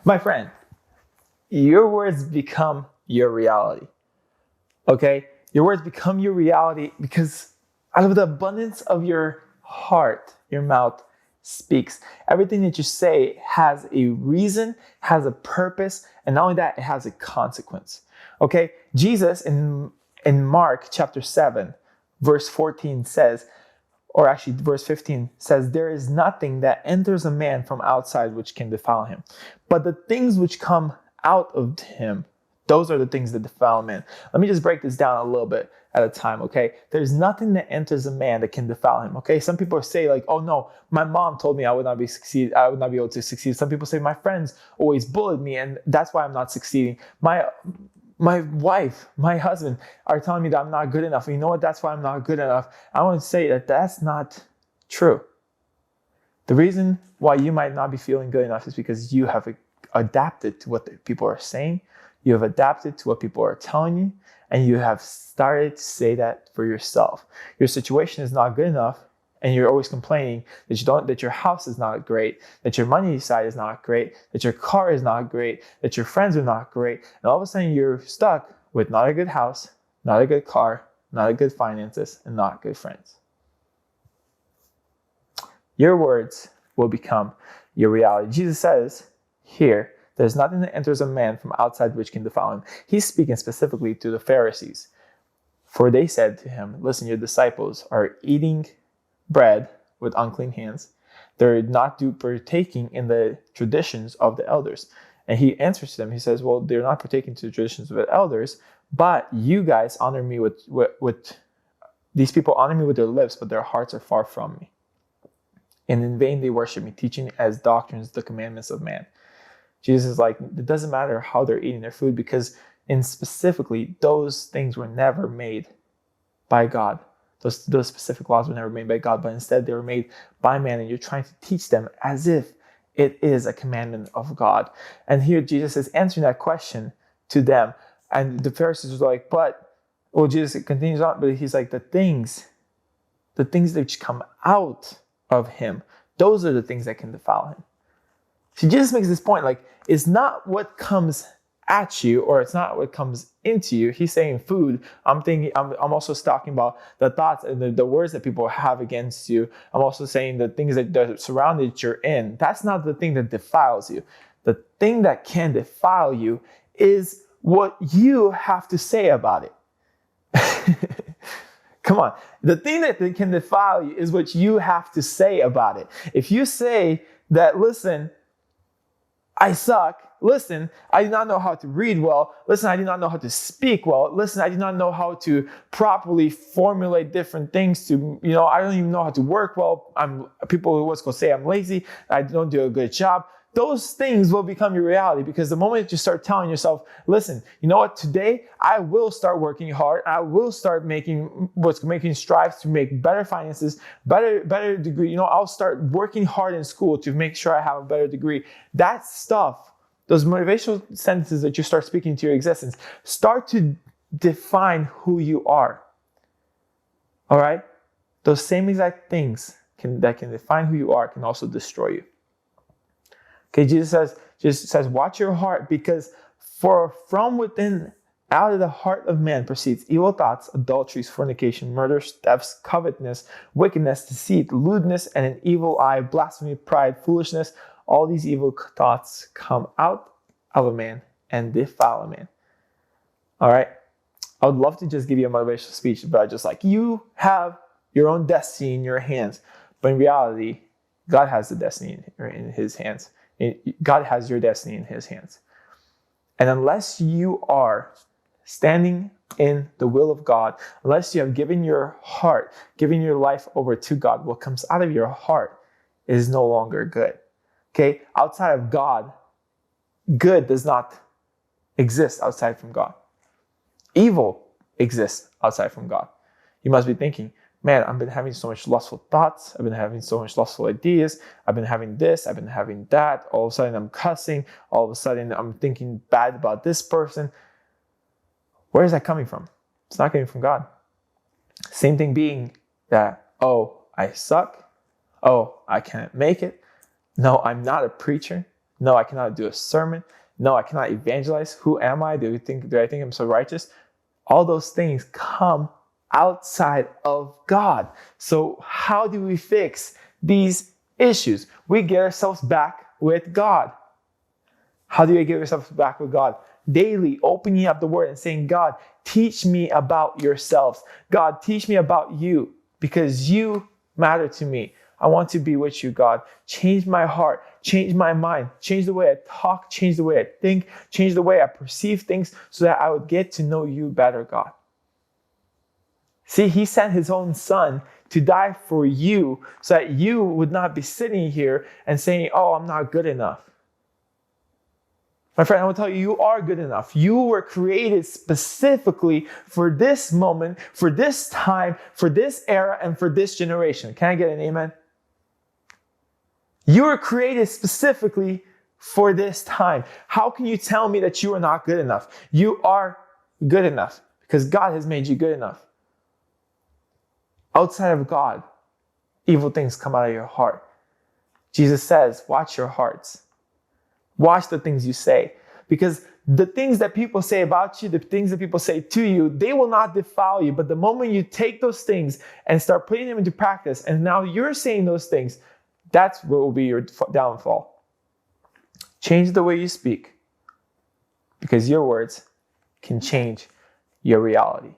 My friend, your words become your reality. Okay? Your words become your reality because out of the abundance of your heart, your mouth speaks. Everything that you say has a reason, has a purpose, and not only that, it has a consequence. Okay? Jesus in Mark chapter 7, verse 14 says, or actually verse 15 says, there is nothing that enters a man from outside which can defile him. But the things which come out of him, those are the things that defile man. Let me just break this down a little bit at a time, okay? There's nothing that enters a man that can defile him, okay? Some people say like, oh no, my mom told me I would not be able to succeed. Some people say my friends always bullied me and that's why I'm not succeeding. My wife, my husband are telling me that I'm not good enough. And you know what? That's why I'm not good enough. I want to say that that's not true. The reason why you might not be feeling good enough is because you have adapted to what the people are saying. You have adapted to what people are telling you. And you have started to say that for yourself. Your situation is not good enough. And you're always complaining that your house is not great, that your money side is not great, that your car is not great, that your friends are not great. And all of a sudden you're stuck with not a good house, not a good car, not a good finances, and not good friends. Your words will become your reality. Jesus says here, there's nothing that enters a man from outside which can defile him. He's speaking specifically to the Pharisees. For they said to him, listen, your disciples are eating bread with unclean hands. They're not partaking in the traditions of the elders. And he answers to them. He says, well, they're not partaking to the traditions of the elders, but you guys honor me with these people honor me with their lips, but their hearts are far from me. And in vain they worship me, teaching as doctrines the commandments of man. Jesus is like, it doesn't matter how they're eating their food because specifically those things were never made by God. Those specific laws were never made by God, but instead they were made by man, and you're trying to teach them as if it is a commandment of God. And here Jesus is answering that question to them. And the Pharisees were like, Jesus continues on, but he's like, the things that come out of him, those are the things that can defile him. So Jesus makes this point, like, it's not what comes at you, or it's not what comes into you. He's saying food. I'm also talking about the thoughts and the words that people have against you. I'm also saying the things that surrounded you're in. That's not the thing that defiles you. The thing that can defile you is what you have to say about it. Come on. The thing that can defile you is what you have to say about it. If you say that, listen, I suck. Listen, I do not know how to read well. Listen, I do not know how to speak well. Listen, I do not know how to properly formulate different things I don't even know how to work well. People are what's going to say I'm lazy. I don't do a good job. Those things will become your reality because the moment that you start telling yourself, listen, you know what, today I will start working hard. I will start making strides to make better finances, better degree. I'll start working hard in school to make sure I have a better degree. That stuff, those motivational sentences that you start speaking to your existence, start to define who you are. All right? Those same exact things that can define who you are can also destroy you. Okay, Jesus says, watch your heart, because from within, out of the heart of man proceeds evil thoughts, adulteries, fornication, murder, thefts, covetousness, wickedness, deceit, lewdness, and an evil eye, blasphemy, pride, foolishness. All these evil thoughts come out of a man and defile a man. All right? I would love to just give you a motivational speech, but just like, you have your own destiny in your hands. But in reality, God has the destiny in his hands. God has your destiny in his hands. And unless you are standing in the will of God, unless you have given your heart, given your life over to God, what comes out of your heart is no longer good. Okay? Outside of God, good does not exist outside from God. Evil exists outside from God. You must be thinking, man, I've been having so much lustful thoughts. I've been having so much lustful ideas. I've been having this. I've been having that. All of a sudden, I'm cussing. All of a sudden, I'm thinking bad about this person. Where is that coming from? It's not coming from God. Same thing being that, oh, I suck. Oh, I can't make it. No, I'm not a preacher. No, I cannot do a sermon. No, I cannot evangelize. Who am I? Do I think I'm so righteous? All those things come outside of God. So how do we fix these issues? We get ourselves back with God. How do you get yourself back with God? Daily opening up the word and saying, God, teach me about yourselves. God, teach me about you, because you matter to me. I want to be with you, God. Change my heart, change my mind, change the way I talk, change the way I think, change the way I perceive things, so that I would get to know you better, God. See, he sent his own son to die for you, so that you would not be sitting here and saying, oh, I'm not good enough. My friend, I will tell you, you are good enough. You were created specifically for this moment, for this time, for this era, and for this generation. Can I get an amen? You were created specifically for this time. How can you tell me that you are not good enough? You are good enough because God has made you good enough. Outside of God, evil things come out of your heart. Jesus says, watch your hearts. Watch the things you say, because the things that people say about you, the things that people say to you, they will not defile you. But the moment you take those things and start putting them into practice, and now you're saying those things, that's what will be your downfall. Change the way you speak, because your words can change your reality.